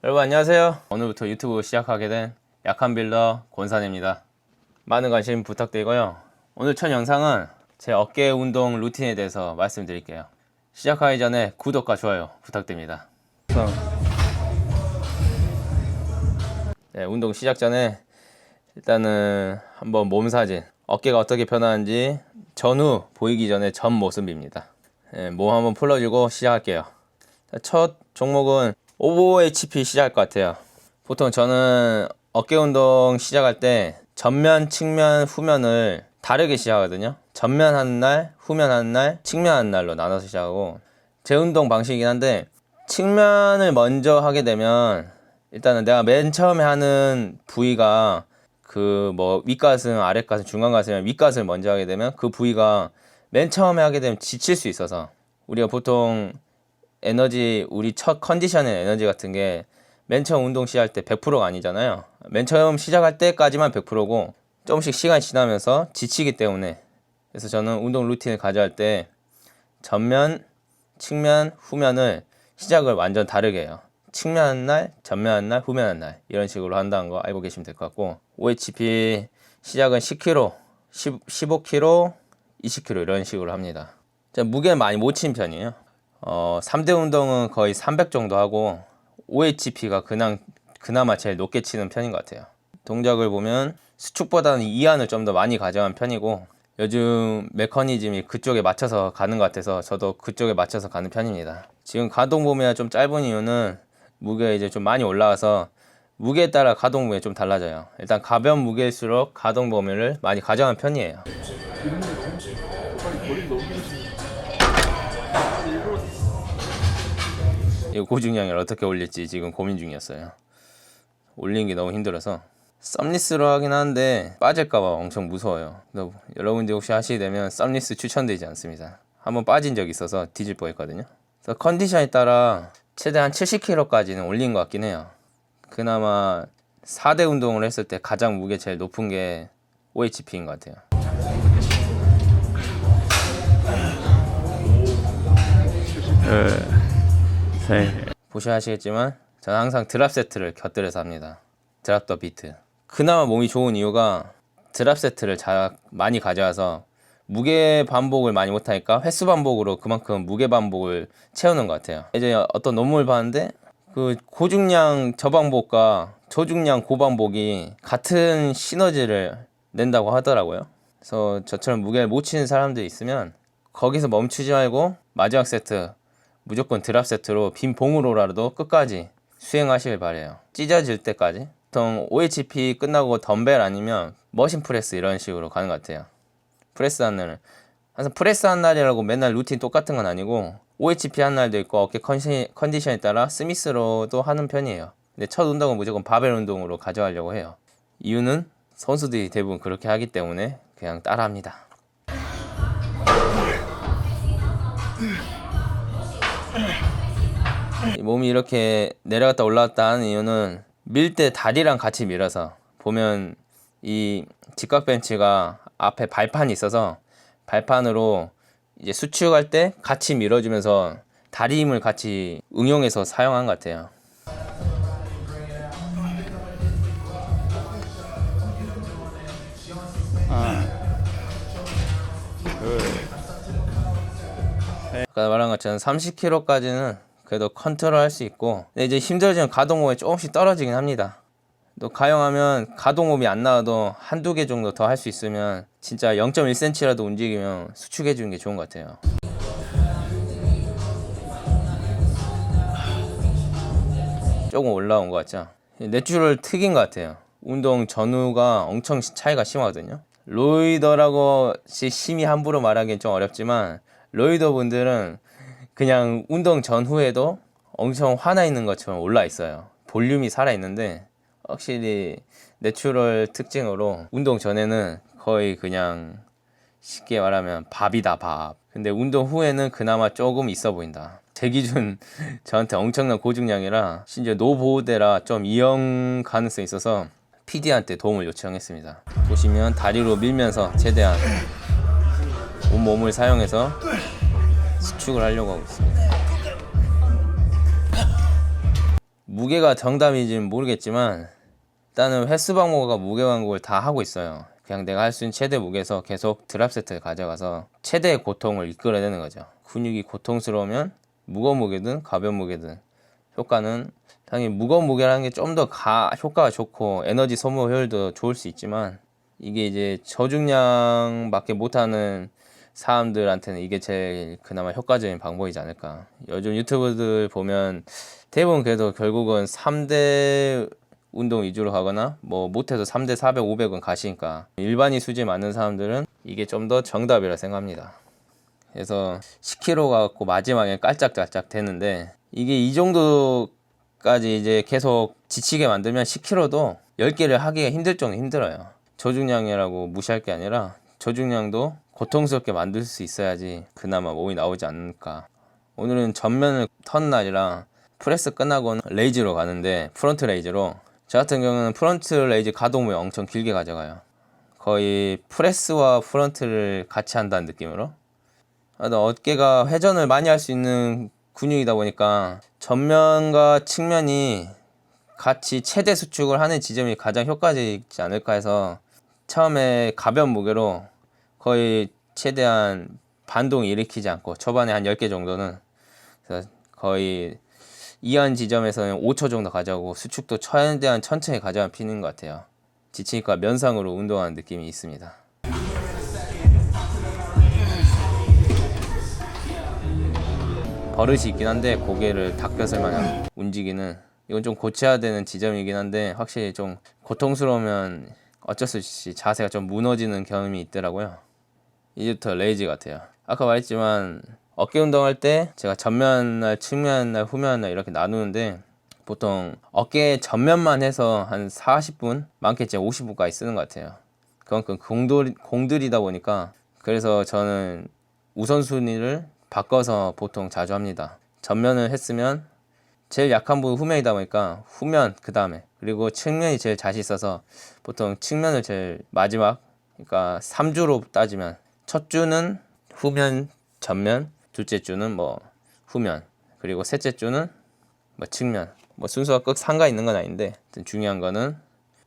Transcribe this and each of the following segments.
여러분 안녕하세요. 오늘부터 유튜브 시작하게 된 약한 빌더 권산입니다. 많은 관심 부탁드리고요. 오늘 첫 영상은 제 어깨 운동 루틴에 대해서 말씀드릴게요. 시작하기 전에 구독과 좋아요 부탁드립니다. 네, 운동 시작 전에 일단은 한번 몸 사진, 어깨가 어떻게 변하는지 전후 보이기 전에 전 모습입니다. 네, 몸 한번 풀어주고 시작할게요. 첫 종목은 OHP 시작할 것 같아요. 보통 저는 어깨 운동 시작할 때 전면, 측면, 후면을 다르게 시작하거든요. 전면 하는 날, 후면 하는 날, 측면 하는 날로 나눠서 시작하고, 제 운동 방식이긴 한데 측면을 먼저 하게 되면 일단은 내가 맨 처음에 하는 부위가 그 뭐 윗가슴, 아랫가슴, 중간가슴, 윗가슴을 먼저 하게 되면 그 부위가 맨 처음에 하게 되면 지칠 수 있어서, 우리가 보통 에너지, 우리 첫 컨디션의 에너지 같은 게 맨 처음 운동 시작할 때 100%가 아니잖아요. 맨 처음 시작할 때까지만 100%고 조금씩 시간이 지나면서 지치기 때문에, 그래서 저는 운동 루틴을 가져갈 때 전면, 측면, 후면을 시작을 완전 다르게 해요. 측면 하는 날, 전면 하는 날, 후면 하는 날, 이런 식으로 한다는 거 알고 계시면 될 것 같고, OHP 시작은 10kg, 15kg, 20kg 이런 식으로 합니다. 무게는 많이 못 친 편이에요. 3대 운동은 거의 300 정도 하고 OHP가 그나마 제일 높게 치는 편인 것 같아요. 동작을 보면 수축보다는 이완을 좀 더 많이 가져간 편이고, 요즘 메커니즘이 그쪽에 맞춰서 가는 것 같아서 저도 그쪽에 맞춰서 가는 편입니다. 지금 가동 범위가 좀 짧은 이유는 무게가 이제 좀 많이 올라와서 무게에 따라 가동 범위가 좀 달라져요. 일단 가벼운 무게일수록 가동 범위를 많이 가져간 편이에요. 이 고중량을 어떻게 올릴지 지금 고민 중이었어요. 올리는 게 너무 힘들어서 썸리스로 하긴 하는데 빠질까봐 엄청 무서워요. 여러분들 혹시 하시게 되면 썸리스 추천되지 않습니다. 한번 빠진 적이 있어서 뒤질 뻔했거든요. 그래서 컨디션에 따라 최대한 70kg까지는 올린 것 같긴 해요. 그나마 4대 운동을 했을 때 가장 무게 제일 높은 게 OHP인 것 같아요. 보셔야 하시겠지만 저는 항상 드랍 세트를 곁들여서 합니다. 드랍 더 비트. 그나마 몸이 좋은 이유가 드랍 세트를 많이 가져와서 무게 반복을 많이 못하니까 횟수 반복으로 그만큼 무게 반복을 채우는 것 같아요. 이제 어떤 논문을 봤는데 그 고중량 저반복과 저중량 고반복이 같은 시너지를 낸다고 하더라고요. 그래서 저처럼 무게를 못 치는 사람들이 있으면 거기서 멈추지 말고 마지막 세트 무조건 드랍 세트로 빈 봉으로라도 끝까지 수행하시길 바래요. 찢어질 때까지. 보통 OHP 끝나고 덤벨 아니면 머신 프레스 이런 식으로 가는 것 같아요. 프레스 한 날은 항상 프레스 한 날이라고 맨날 루틴 똑같은 건 아니고 OHP 한 날도 있고 어깨 컨디션에 따라 스미스로도 하는 편이에요. 근데 첫 운동은 무조건 바벨 운동으로 가져가려고 해요. 이유는 선수들이 대부분 그렇게 하기 때문에 그냥 따라합니다. 몸이 이렇게 내려갔다 올라갔다 하는 이유는 밀 때 다리랑 같이 밀어서, 보면 이 직각 벤치가 앞에 발판이 있어서 발판으로 이제 수축할 때 같이 밀어주면서 다리 힘을 같이 응용해서 사용한 것 같아요. 아까 말한 것처럼 30kg까지는 그래도 컨트롤 할 수 있고, 근데 이제 힘들어지면 가동범위 조금씩 떨어지긴 합니다. 또 가용하면 가동범위 안 나와도 한두 개 정도 더 할 수 있으면 진짜 0.1cm라도 움직이면 수축해 주는 게 좋은 것 같아요. 조금 올라온 것 같죠? 내추럴 특인 것 같아요. 운동 전후가 엄청 차이가 심하거든요. 로이더라고 심히 함부로 말하기는 좀 어렵지만, 로이더 분들은 그냥 운동 전후에도 엄청 화나 있는 것처럼 올라 있어요. 볼륨이 살아 있는데, 확실히 내추럴 특징으로 운동 전에는 거의 그냥 쉽게 말하면 밥이다, 밥. 근데 운동 후에는 그나마 조금 있어 보인다. 제 기준 저한테 엄청난 고중량이라 심지어 노보호대라 좀 이형 가능성이 있어서 PD한테 도움을 요청했습니다. 보시면 다리로 밀면서 최대한 온몸을 사용해서 수축을 하려고 하고 있습니다. 무게가 정답인지는 모르겠지만 일단은 횟수 방어가 무게 반복을 다 하고 있어요. 그냥 내가 할 수 있는 최대 무게에서 계속 드랍 세트를 가져가서 최대의 고통을 이끌어내는 거죠. 근육이 고통스러우면 무거운 무게든 가벼운 무게든 효과는 당연히 무거운 무게라는 게 좀 더 효과가 좋고 에너지 소모 효율도 좋을 수 있지만 이게 이제 저중량밖에 못하는 사람들한테는 이게 제일 그나마 효과적인 방법이지 않을까. 요즘 유튜브들 보면 대부분 그래도 결국은 3대 운동 위주로 하거나 뭐 못해도 3대 400, 500은 가시니까 일반인 수준에 맞는 사람들은 이게 좀 더 정답이라 생각합니다. 그래서 10kg 갖고 마지막에 깔짝깔짝 되는데 이게 이 정도까지 이제 계속 지치게 만들면 10kg도 10개를 하기가 힘들 정도 힘들어요. 저중량이라고 무시할 게 아니라 저중량도 고통스럽게 만들 수 있어야지 그나마 몸이 나오지 않을까. 오늘은 전면을 턴 날이라 프레스 끝나고는 레이즈로 가는데 프론트 레이즈로 저 같은 경우는 프론트 레이즈 가동을 엄청 길게 가져가요. 거의 프레스와 프론트를 같이 한다는 느낌으로. 어깨가 회전을 많이 할 수 있는 근육이다 보니까 전면과 측면이 같이 최대 수축을 하는 지점이 가장 효과적이지 않을까 해서 처음에 가벼운 무게로 거의 최대한 반동 일으키지 않고 초반에 한 10개 정도는 그래서 거의 이한 지점에서는 5초 정도 가져가고 수축도 최대한 천천히 가져가는 편인 것 같아요. 지치니까 면상으로 운동하는 느낌이 있습니다. 버릇이 있긴 한데 고개를 닭뼈슬만 움직이는 이건 좀 고쳐야 되는 지점이긴 한데 확실히 좀 고통스러우면 어쩔 수 없이 자세가 좀 무너지는 경험이 있더라고요. 이제부터 레이지 같아요. 아까 말했지만 어깨 운동할 때 제가 전면 날, 측면 날, 후면 날 이렇게 나누는데 보통 어깨 전면만 해서 한 40분, 많겠지 50분까지 쓰는 것 같아요. 그만큼 공들이다 보니까 그래서 저는 우선순위를 바꿔서 보통 자주 합니다. 전면을 했으면 제일 약한 부분 후면이다 보니까 후면 그 다음에 그리고 측면이 제일 자신 있어서 보통 측면을 제일 마지막 그러니까 3주로 따지면 첫 주는 후면 전면 둘째 주는 뭐 후면 그리고 셋째 주는 뭐 측면 뭐 순서가 꼭 상가 있는 건 아닌데 중요한 거는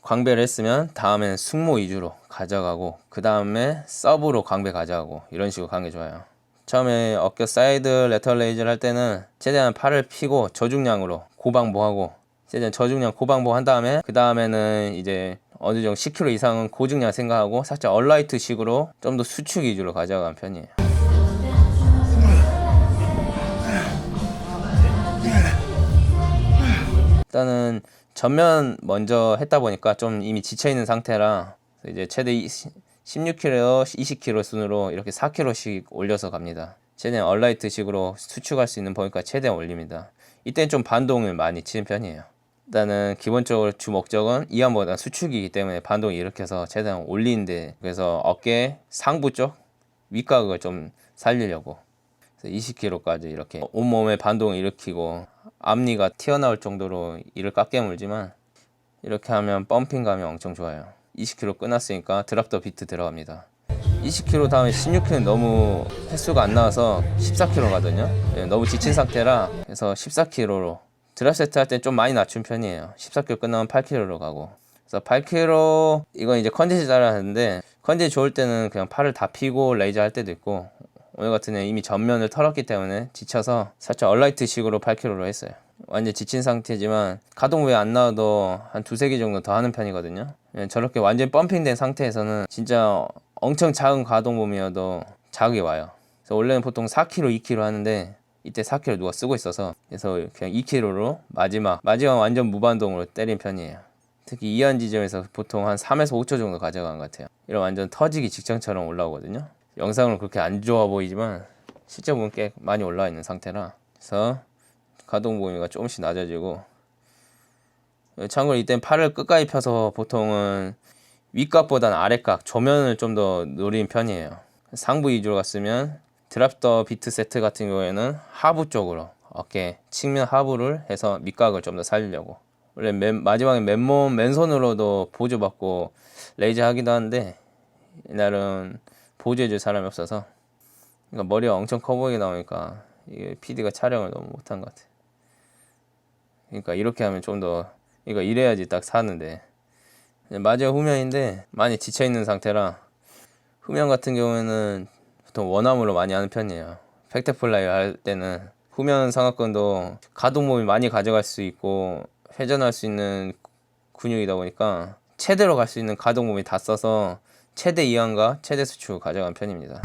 광배를 했으면 다음에는 승모 위주로 가져가고 그 다음에 서브로 광배 가져가고 이런 식으로 가는 게 좋아요. 처음에 어깨 사이드 레터럴 레이즈를 할 때는 최대한 팔을 펴고 저중량으로 고방보하고 최대한 저중량 고방보 한 다음에 그 다음에는 이제 어느 정도 10kg 이상은 고중량 생각하고 살짝 얼라이트 식으로 좀 더 수축 위주로 가져가는 편이에요. 일단은 전면 먼저 했다 보니까 좀 이미 지쳐있는 상태라 이제 최대 16kg, 20kg 순으로 이렇게 4kg씩 올려서 갑니다. 최대한 얼라이트 식으로 수축할 수 있는 범위까지 최대한 올립니다. 이때는 좀 반동을 많이 치는 편이에요. 일단은 기본적으로 주 목적은 이완보다 수축이기 때문에 반동을 일으켜서 최대한 올리는데 그래서 어깨 상부 쪽 윗각을 좀 살리려고 20kg까지 이렇게 온몸에 반동을 일으키고 앞니가 튀어나올 정도로 이를 깎게 물지만 이렇게 하면 펌핑감이 엄청 좋아요. 20kg 끝났으니까 드랍 더 비트 들어갑니다. 20kg 다음에 16kg는 너무 횟수가 안 나와서 14kg 가거든요. 너무 지친 상태라 그래서 14kg로 드랍 세트 할 때 좀 많이 낮춘 편이에요. 14kg 끝나면 8kg로 가고 그래서 8kg 이건 이제 컨디션에 따라 하는데 컨디션 좋을 때는 그냥 팔을 다 펴고 레이저 할 때도 있고 오늘 같은 애 이미 전면을 털었기 때문에 지쳐서 살짝 얼라이트 식으로 8kg로 했어요. 완전 지친 상태지만 가동 외에 안 나와도 한 두세 개 정도 더 하는 편이거든요. 저렇게 완전 펌핑된 상태에서는 진짜 엄청 작은 가동범위여도 자극이 와요. 그래서 원래는 보통 4kg, 2kg 하는데 이때 4kg 누가 쓰고 있어서 그래서 그냥 2kg로 마지막 완전 무반동으로 때린 편이에요. 특히 이한 지점에서 보통 한 3에서 5초 정도 가져간 것 같아요. 이런 완전 터지기 직전처럼 올라오거든요. 영상으로 그렇게 안 좋아 보이지만 실제 보면 꽤 많이 올라와 있는 상태라 그래서 가동 범위가 조금씩 낮아지고 참고로 이땐 팔을 끝까지 펴서 보통은 윗각보다는 아랫각 조면을 좀 더 노린 편이에요. 상부 위주로 갔으면 드랍 더 비트 세트 같은 경우에는 하부 쪽으로 어깨 측면 하부를 해서 밑각을 좀 더 살리려고 원래 마지막에 맨손으로도 보조받고 레이저 하기도 하는데 이날은 보조해줄 사람이 없어서 그러니까 머리가 엄청 커 보이게 나오니까 이게 PD가 촬영을 너무 못한 것 같아. 그러니까 이렇게 하면 좀 더, 이거 이래야지 딱 사는데. 마지막 후면인데 많이 지쳐 있는 상태라, 후면 같은 경우에는 보통 원암으로 많이 하는 편이에요. 팩트플라이 할 때는 후면 상하근도 가동 범위 많이 가져갈 수 있고 회전할 수 있는 근육이다 보니까 최대로 갈 수 있는 가동 범위 다 써서 최대 이완과 최대 수축 가져간 편입니다.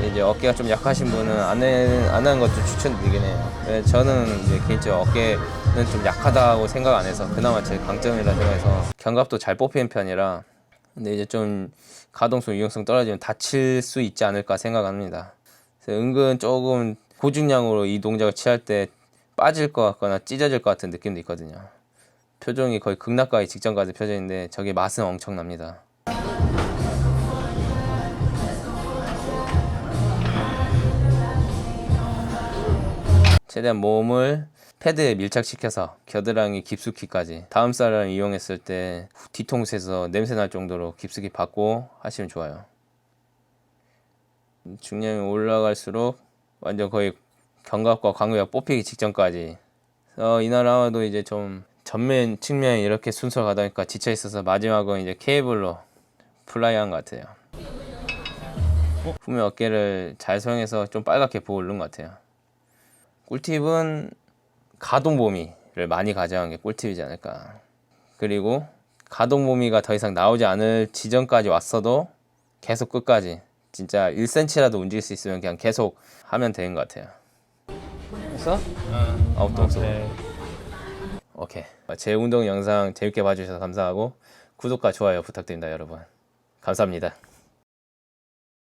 이제 어깨가 좀 약하신 분은 안 하는 것도 추천드리긴 해요. 저는 이제 개인적으로 어깨는 좀 약하다고 생각 안 해서 그나마 제 강점이라 생각해서 견갑도 잘 뽑히는 편이라. 근데 이제 좀 가동성, 유연성 떨어지면 다칠 수 있지 않을까 생각합니다. 그래서 은근 조금 고중량으로 이 동작을 취할 때 빠질 것 같거나 찢어질 것 같은 느낌도 있거든요. 표정이 거의 극락가기 직전까지 표정인데 저게 맛은 엄청납니다. 최대한 몸을 패드에 밀착시켜서 겨드랑이 깊숙이까지 다음살을 이용했을 때 뒤통수에서 냄새 날 정도로 깊숙이 받고 하시면 좋아요. 중량이 올라갈수록 완전 거의 견갑과 광배가 뽑히기 직전까지. 이날 아마도 이제 좀 전면 측면 이렇게 순서가 가다 보니까 지쳐 있어서 마지막은 이제 케이블로 플라이한 것 같아요. 후면 어깨를 잘 사용해서 좀 빨갛게 보고 오른 것 같아요. 꿀팁은 가동 범위를 많이 가져가는 게 꿀팁이지 않을까. 그리고 가동 범위가 더 이상 나오지 않을 지점까지 왔어도 계속 끝까지 진짜 1cm라도 움직일 수 있으면 그냥 계속 하면 되는 것 같아요. 했어? 아웃동소. 네. 오케이. 제 운동 영상 재밌게 봐주셔서 감사하고 구독과 좋아요 부탁드립니다, 여러분. 감사합니다.